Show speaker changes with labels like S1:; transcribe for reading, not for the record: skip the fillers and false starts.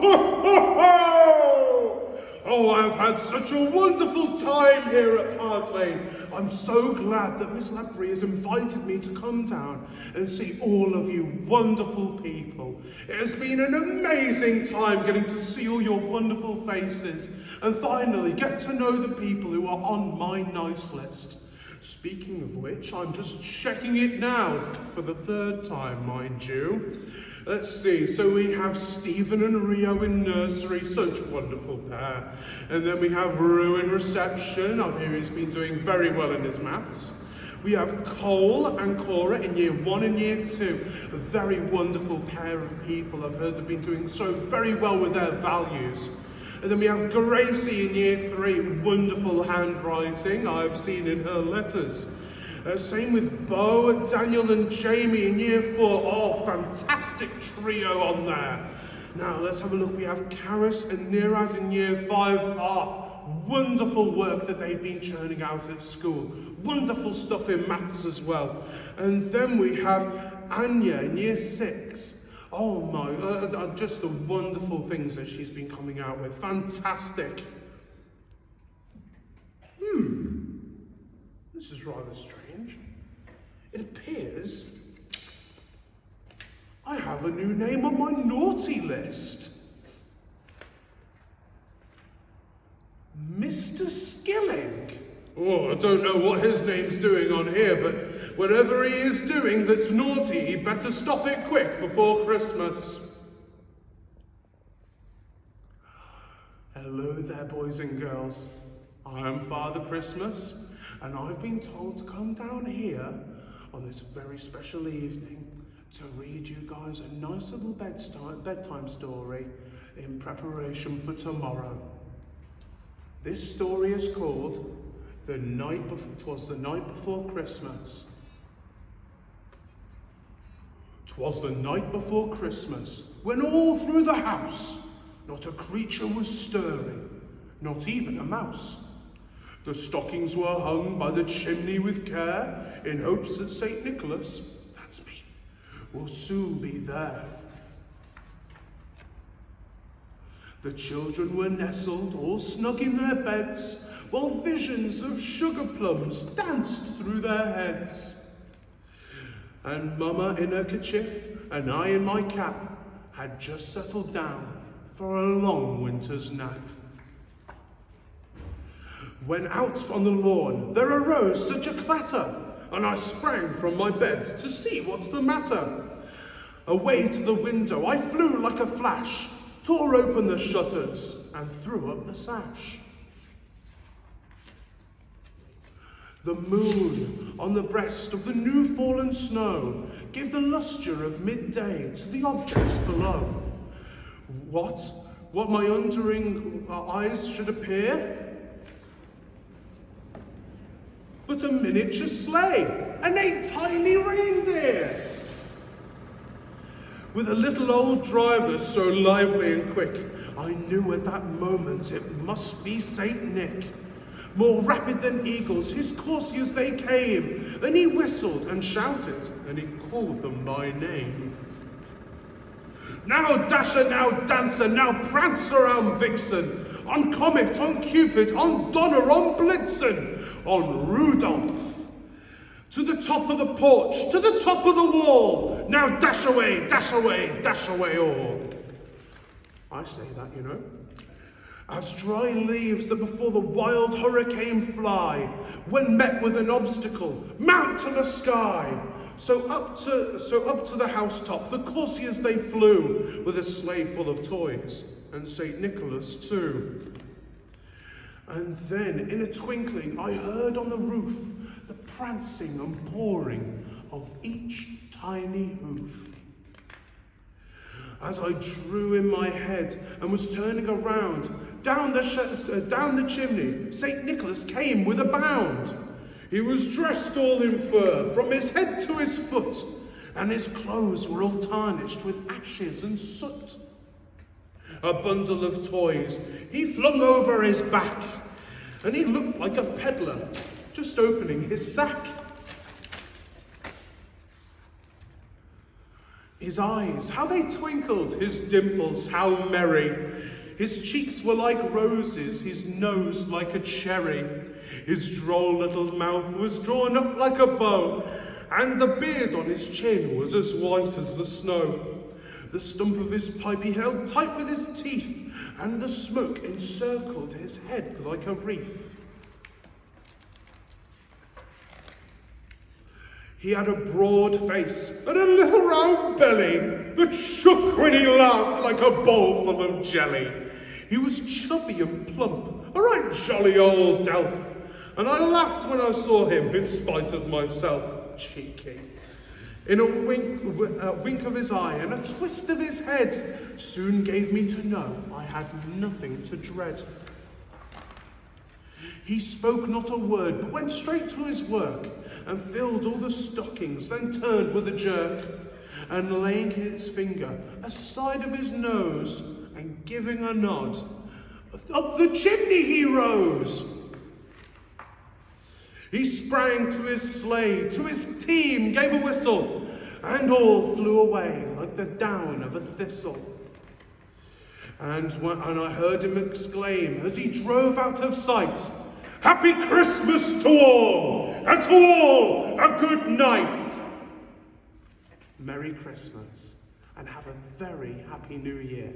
S1: ho, ho, ho! Oh, I've had such a wonderful time here at Park Lane. I'm so glad that Miss Lamprey has invited me to come down and see all of you wonderful people. It has been an amazing time getting to see all your wonderful faces and finally get to know the people who are on my nice list. Speaking of which, I'm just checking it now for the third time, mind you. Let's see, so we have Stephen and Rio in nursery, such a wonderful pair. And then we have Rue in reception. I hear he's been doing very well in his maths. We have Cole and Cora in year 1 and year 2. A very wonderful pair of people. I've heard they've been doing so very well with their values. And then we have Gracie in year 3, wonderful handwriting I've seen in her letters. Same with Bo, Daniel and Jamie in year 4. Oh, fantastic trio on there. Now let's have a look. We have Karis and Nirad in year 5. Wonderful work that they've been churning out at school. Wonderful stuff in maths as well. And then we have Anya in year 6. Oh my, just the wonderful things that she's been coming out with. Fantastic. This is rather strange. It appears I have a new name on my naughty list. Mr. Skilling. Oh, I don't know what his name's doing on here, but whatever he is doing that's naughty, he better stop it quick before Christmas. Hello there, boys and girls. I am Father Christmas, and I've been told to come down here on this very special evening to read you guys a nice little bedtime story in preparation for tomorrow. This story is called "'Twas the night before Christmas." 'Twas the night before Christmas, when all through the house not a creature was stirring, not even a mouse. The stockings were hung by the chimney with care, in hopes that St. Nicholas, that's me, will soon be there. The children were nestled all snug in their beds, while visions of sugar plums danced through their heads. And Mama in her kerchief and I in my cap had just settled down for a long winter's nap. When out on the lawn there arose such a clatter, and I sprang from my bed to see what's the matter. Away to the window I flew like a flash, tore open the shutters and threw up the sash. The moon on the breast of the new fallen snow gave the lustre of midday to the objects below. What my undering eyes should appear? But a miniature sleigh and a tiny reindeer, with a little old driver so lively and quick, I knew at that moment it must be Saint Nick. More rapid than eagles, his coursiers they came, and he whistled and shouted, and he called them by name. Now Dasher, now Dancer, now Prancer, on Vixen, on Comet, on Cupid, on Donner, on Blitzen, on Rudolph. To the top of the porch, to the top of the wall. Now dash away, dash away, dash away all. I say that, you know. As dry leaves that before the wild hurricane fly, when met with an obstacle, mount to the sky. So up to the housetop, the coursiers they flew, with a sleigh full of toys, and St. Nicholas too. And then, in a twinkling, I heard on the roof the prancing and pawing of each tiny hoof. As I drew in my head and was turning around, down the chimney, St. Nicholas came with a bound. He was dressed all in fur, from his head to his foot, and his clothes were all tarnished with ashes and soot. A bundle of toys he flung over his back, and he looked like a peddler just opening his sack. His eyes, how they twinkled, his dimples, how merry. His cheeks were like roses, his nose like a cherry. His droll little mouth was drawn up like a bow, and the beard on his chin was as white as the snow. The stump of his pipe he held tight with his teeth, and the smoke encircled his head like a wreath. He had a broad face and a little round belly that shook when he laughed like a bowl full of jelly. He was chubby and plump, a right jolly old delf, and I laughed when I saw him in spite of myself, cheeky. In a wink of his eye and a twist of his head soon gave me to know I had nothing to dread. He spoke not a word, but went straight to his work and filled all the stockings, then turned with a jerk, and laying his finger aside of his nose and giving a nod, up the chimney he rose. He sprang to his sleigh, to his team gave a whistle, and all flew away like the down of a thistle. And I heard him exclaim as he drove out of sight, "Happy Christmas to all, and to all a good night." Merry Christmas, and have a very happy New Year.